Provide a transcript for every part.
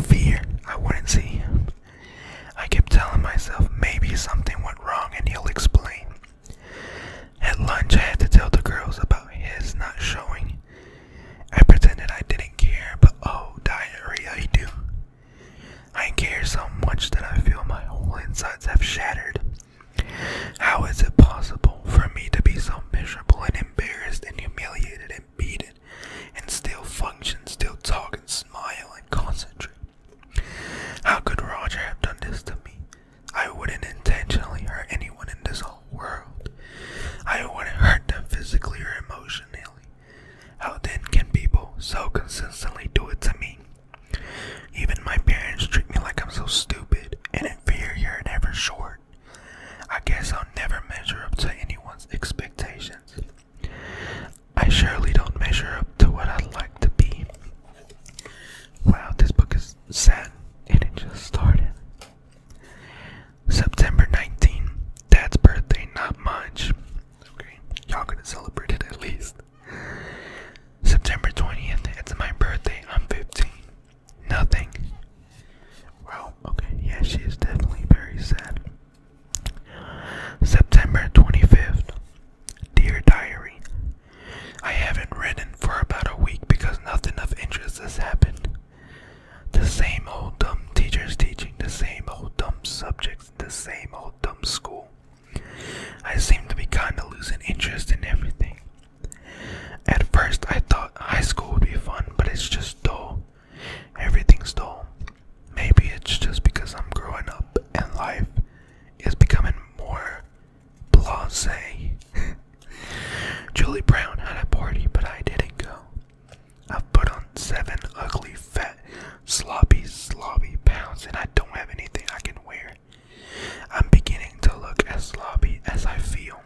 fear I wouldn't see him. I kept telling myself maybe something went wrong and he'll explain. At lunch, I had to tell the girls about his not showing. I pretended I didn't care, but oh, diary, I do. I care so much that I feel my whole insides have shattered. How is it possible for me to be so miserable and embarrassed and humiliated and beaten and still function, still talk and smile and concentrate? How could Roger have done this to me? I wouldn't intentionally hurt anyone in this whole world. I wouldn't hurt them physically or emotionally. How then can people so consistently do it to me? Even my parents treat me like I'm so stupid and inferior and ever short. I guess I'll never measure up to anyone's expectations. I surely don't measure up to what I'd like to be. Wow, this book is sad and it just started. September 19, Dad's birthday, not much. Okay, y'all gonna celebrate it at least. September 20th, it's my birthday, I'm 15. Nothing. Well, okay, yeah, she is definitely very sad. September 25th, Dear Diary, I haven't written for about a week because nothing of interest has happened. The same old dumb teachers teaching the same old dumb subjects, the same old dumb school. I seem to be kinda losing interest in everything. At first I thought high school would be fun, but it's just dull. Everything's dull. Maybe it's just because I'm growing up and life is becoming more blasé. Julie Brown had a party, but I didn't go. I've put on 7 ugly, fat, sloppy pounds, and I don't have anything I can wear. I'm beginning to look as sloppy as I feel.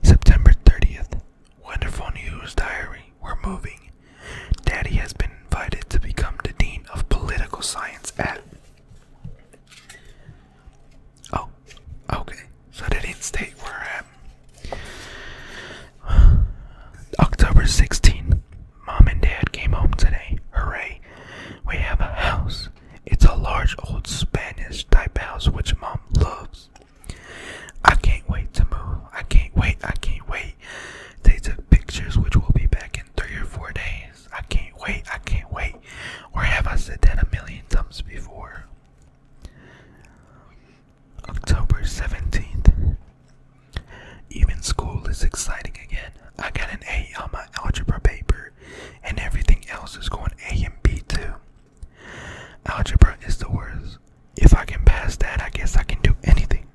September 30th. Wonderful news, diary. We're moving. Daddy has been invited to become the dean of political science at... Oh, okay. So they didn't state where we're at. October 16th. Mom and Dad came home today. Hooray. We have a house. It's a large old Spanish type house which Mom loves. I can't wait to move. I can't wait. They took pictures which will be back in 3 or 4 days. I can't wait. Or have I said that a million times before? October 17th. Even school is exciting again. I got an A on my algebra paper, and everything else is going A and B too. Algebra is the worst. If I can pass that, I guess I can do anything.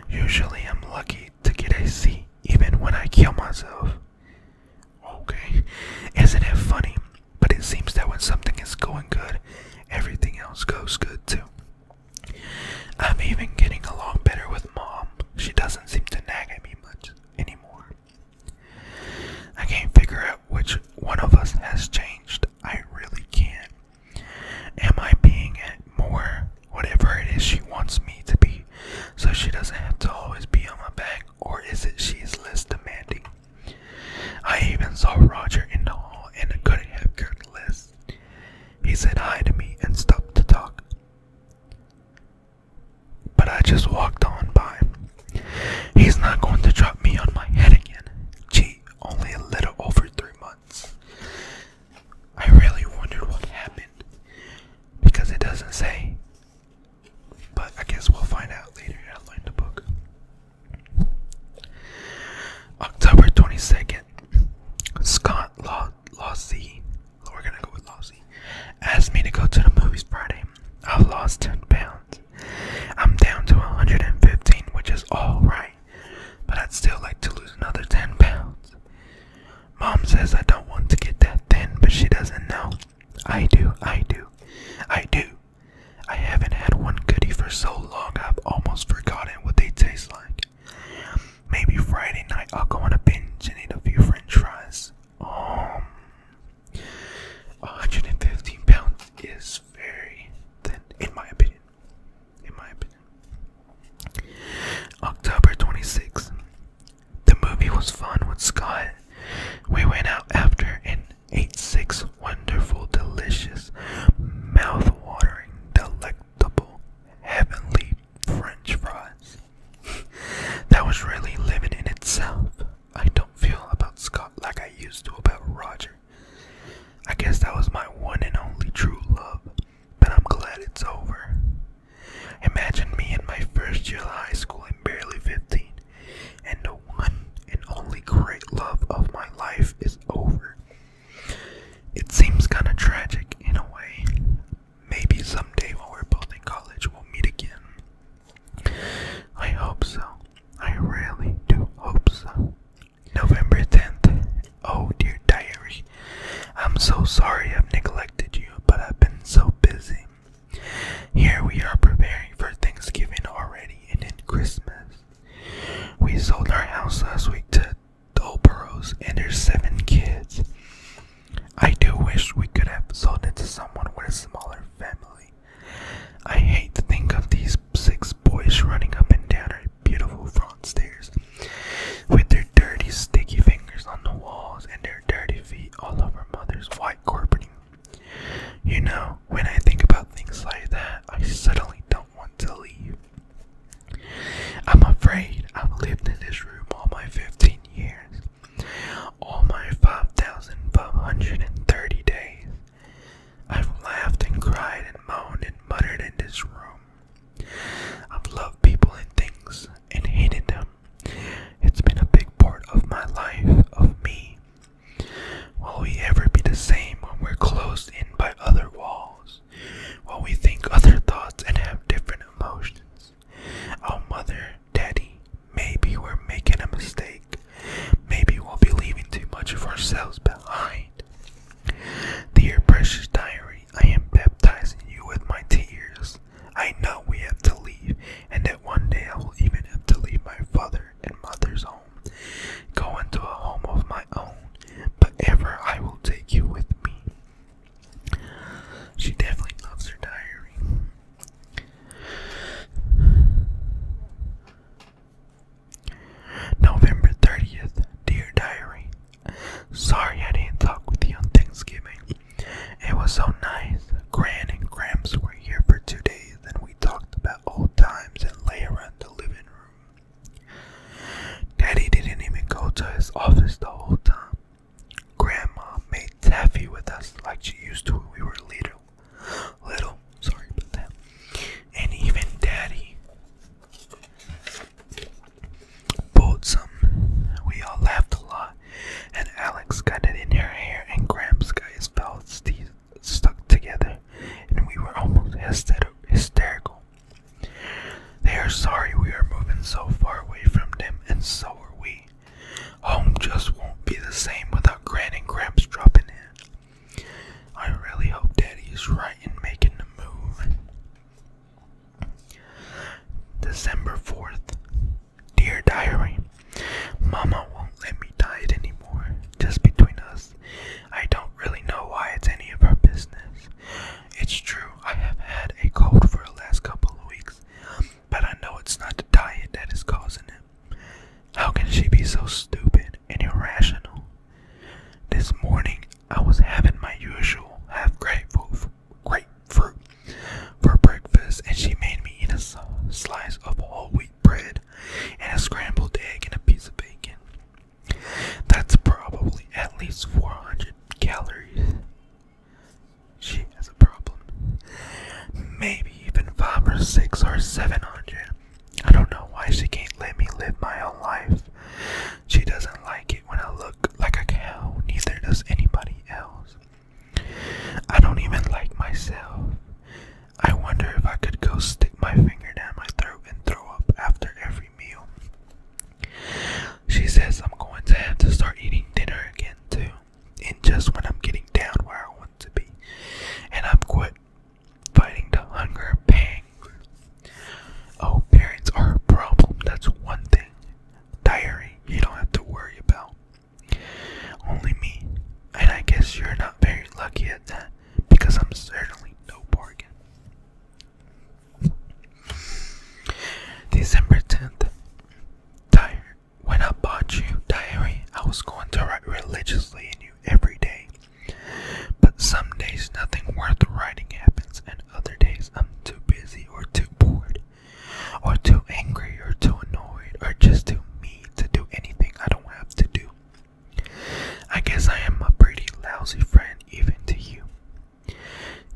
Usually I'm lucky to get a C, even when I kill myself. Okay, isn't it funny? But it seems that when something is going good, everything else goes good too. I'm even getting along better with Mom. She doesn't seem to nag at me much anymore. I can't figure out which one of us has changed. I really can't. Am I being at more whatever it is she wants me to be, so she doesn't have to always be on my back, or is it she's less demanding? I even saw Roger in the hall and I couldn't have cared less. He said hi to me and stopped to talk, but I just walked on by. He's not going to drop me on my head again. Gee, only a little over 3 months. I really wondered what happened, because it doesn't say. But I guess we'll find out later. I'll learn the book. October 22nd. Scott Lossie, we're gonna go with Lossie, asked me to go to the movies Friday. I've lost 10 pounds. I'm down to 115, which is alright, but I'd still like to lose another 10 pounds. Mom says I don't want to get that thin, but she doesn't know. I do. I haven't had one goodie for so long I've almost forgotten what they taste like. Maybe Friday night I'll go on a binge and eat a few french fries. 115 pounds is very thin, in my opinion. You know, when I think about things like that, I suddenly don't want to leave. I'm afraid I've lived in this room all my 15 years, all my 5,530 days. I've laughed and cried and moaned and muttered in this room. I've loved people and things and hated them. It's been a big part of my life, of me. Will we ever be the same when we're closed in by other walls? Will we think other thoughts and have different emotions? Oh, Mother, Daddy, maybe we're making a mistake. Maybe we'll be leaving too much of ourselves behind. Dear precious diary, I am baptizing you with my tears. I know we have to leave, and that one day I will even have to leave my father and mother's home, go into a home of my own, but ever I will take you with me. She definitely loves her diary. November 30th, dear diary. Sorry I didn't talk with you on Thanksgiving. It was so nice. Gran and Gramps were here for 2 days and we talked about old times and lay around the living room. Daddy didn't even go to his office the whole time. Grandma made taffy with us like she used to when we were little, sorry about that. And even Daddy pulled some. We all laughed a lot, and Alex got it in her hair, and Gramps got his belts stuck together, and we were almost hysterical. They are sorry we are moving so far away from them, and so are we. Home just won't be the same without Gran and Gramps dropping in. I really hope Daddy is right in making the move. December 4th. Dear diary, Mama won't let me diet anymore. Just between us, I don't really know why it's any of her business. It's true, I have had a cold for the last couple of weeks, but I know it's not the diet that is causing it. How can she be so stupid and irrational? This morning, I was having my usual half grapefruit for breakfast, and she made me eat a slice of whole wheat bread and a scrambled egg and a piece of bacon. That's probably at least 400 calories. She has a problem. Maybe even 5 or 6 or 700. I don't know why she can't let me live my own life. She doesn't like it when I look like a cow, neither does anybody else. I don't even like myself. I wonder if I could go stick my finger down my throat and throw up after every meal. She says I'm going to have to start eating dinner again too, and just when I'm getting down where I want to be, and I'm quit fighting the hunger pangs. Oh, parents are a problem, that's one thing. Diary, you don't have to worry about. Only me, and I guess you're not very lucky at that, because I'm certainly no bargain. December 10th. Diary, when I bought you diary, I was going to write religiously in you every day. But some days nothing worth writing happens, and other days I'm too busy or too bored, or too angry or too annoyed, or just too mean to do anything I don't have to do. I guess I am a pretty lousy friend even to you.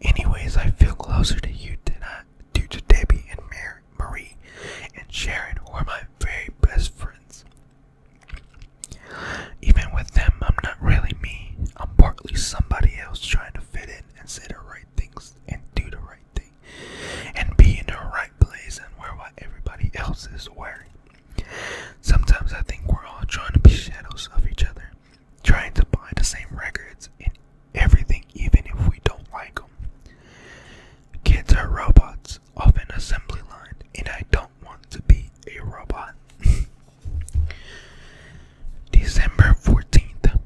Anyways, I feel closer to you than I do to Debbie and Marie and Sharon, who are my very best friends. Even with them, I'm not really me. I'm partly somebody else trying to fit in and say the right things and do the right thing and be in the right place and wear what everybody else is wearing. Sometimes I think we're all trying to be shadows of each other, trying to buy the same records and everything, even if we don't like them. Kids are robots off an assembly line, and I don't want to be a robot. December 14th.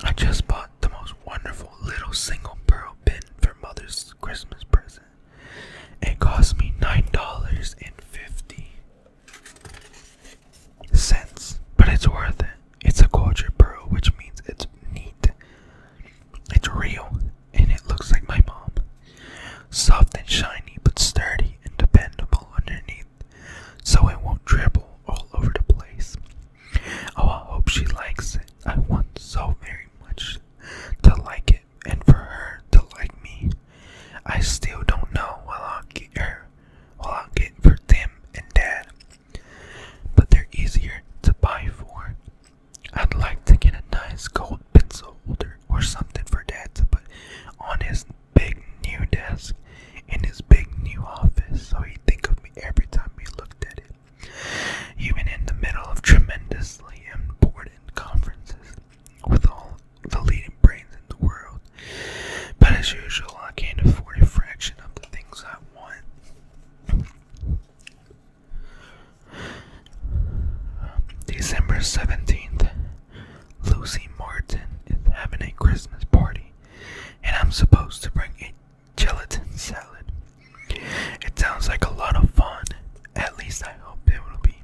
I just bought the most wonderful little single pearl pin for Mother's Christmas present. It cost me $9.50. still don't know what I'll get for them and Dad, but they're easier to buy for. I'd like to get a nice gold pencil holder or something for Dad to put on his big new desk in his big new office so he'd think of me every time he looked at it, even in the middle of tremendously important conferences with all the leading brains in the world. But as usual, I can't afford a fraction of the things I want. December 17th. Lucy Martin is having a Christmas party, and I'm supposed to bring a gelatin salad. It sounds like a lot of fun. At least I hope it will be.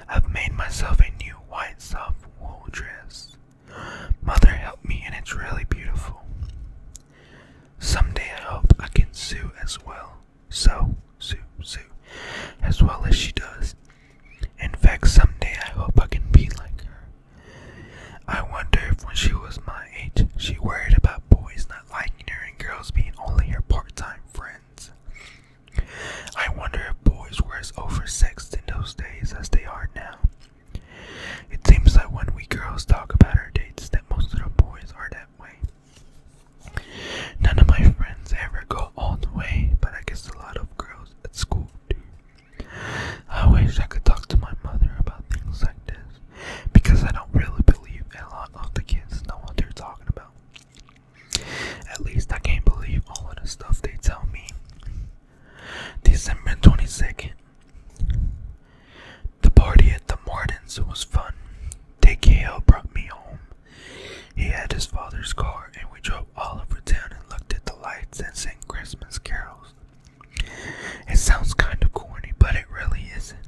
I've made myself a new white soft wool dress. Mother helped me, and it's really beautiful. Someday I hope I can sew as well. Sew as well as she does. In fact, someday I hope I can be like her. I wonder if when she was my age, she worried about boys not liking her and girls being only her part-time friends. I wonder if boys were as oversexed in those days as they are now. It seems like when we girls talk about our dates that most of the boys are that way. None of my friends ever go all the way, but I guess a lot of girls at school do. I wish I could talk to my mother about things like this, because I don't really believe a lot of the kids know what they're talking about. At least I can't believe all of the stuff they tell me. December 22nd. The party at the Martins was fun. Dick Hale brought me home. He had his father's car, and we drove all over town and looked at the lights and sang Christmas carols. It sounds kind of corny, but it really isn't.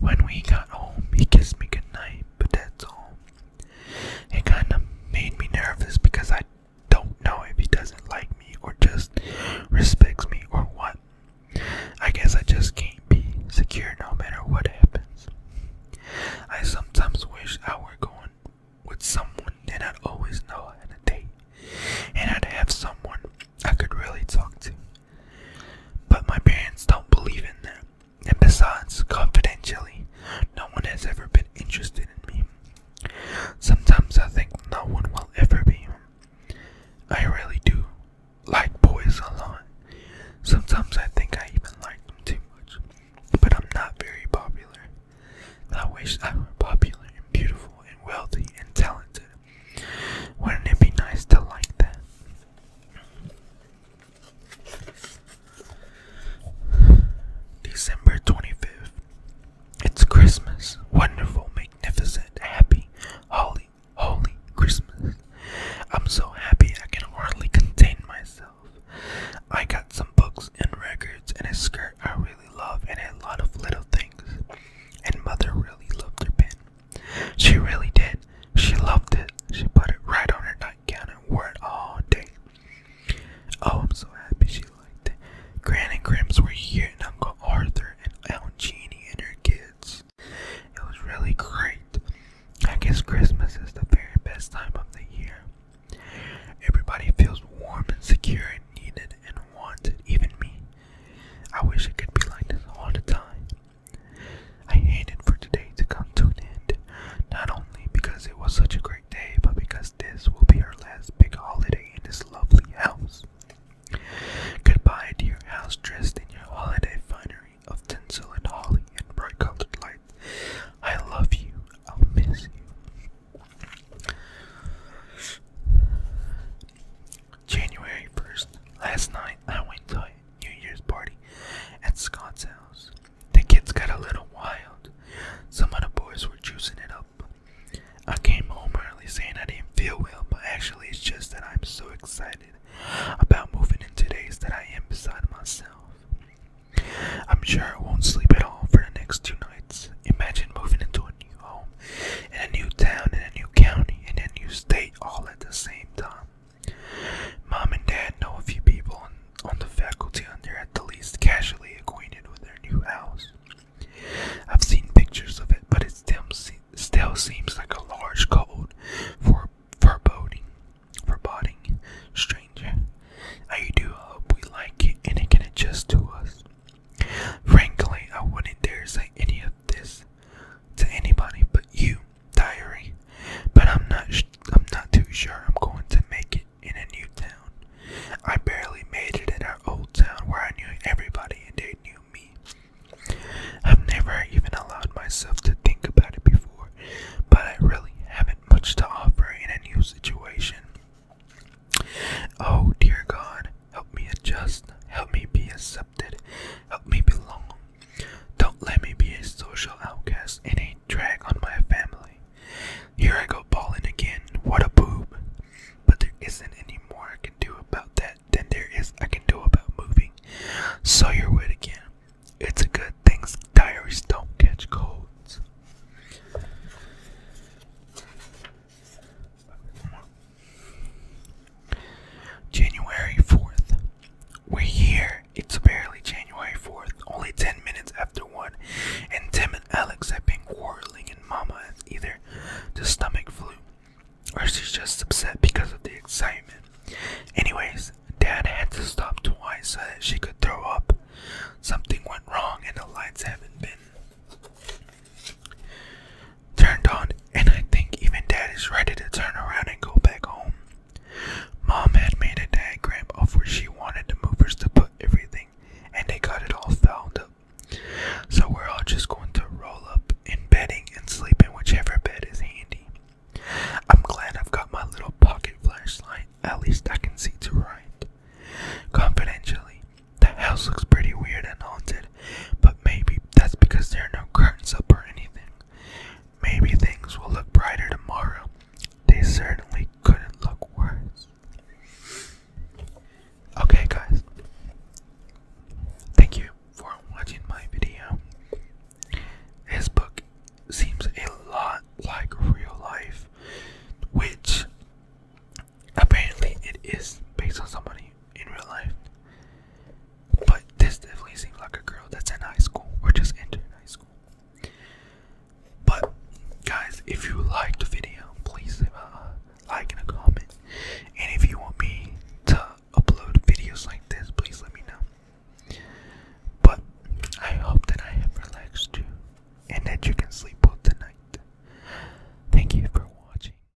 When we got home, he kissed me goodnight, but that's all. It kind of made me nervous because I don't know if he doesn't like me or just respects me or what. I guess I just can't be secure no matter what happens. I sometimes wish I were going with someone that I'd always know I had a date, and I'd have someone I could really talk to. But my parents don't believe in that, and besides, confidentially, no one has ever been interested in me. Sometimes I think no one will ever be. I really do like boys a lot. Sometimes I think I even like them too much, but I'm not very popular. I wish I were popular and beautiful and wealthy and talented. Wouldn't it be nice to like that? December 25th. It's Christmas. Wonderful, magnificent, happy, holy Christmas. I'm so happy I can hardly contain myself. I got some books and records and a skirt I really love and a lot of little things. And Mother really loved her pen. She really did. She loved it. She put it right on her nightgown and wore it all day. Oh, I'm so happy she liked it. Gran and Grimms were here, and Uncle Arthur and Aunt Jeannie and her kids. It was really great. I guess Christmas is the very best time of the year. Everybody feels warm and secure and needed and wanted, even me. I wish it could be like this all the time. I hated for today to come to an end, not only because it was such a great day, but because this will be our last big holiday in this lovely house. Goodbye, dear house dressed in your holiday finery of tinsel and holly and bright colored lights. I love you. I'll miss you. January 1st. Last night I went to a New Year's party at Scott's house. The kids got a little wild. Some of the boys were juicing it up. I came home early saying I didn't feel well, but actually it's just that I'm so excited about moving in days that I am beside myself. I'm sure I won't sleep at all for the next 2 nights. Imagine moving into a new home, in a new town, in a new county, in a new state, all at the same time. Mom and Dad know a few people on the faculty and they're at the least casually acquainted with their new house. I've seen pictures of it, but it still seems like a large, cold, foreboding stranger. to stop twice so that she could throw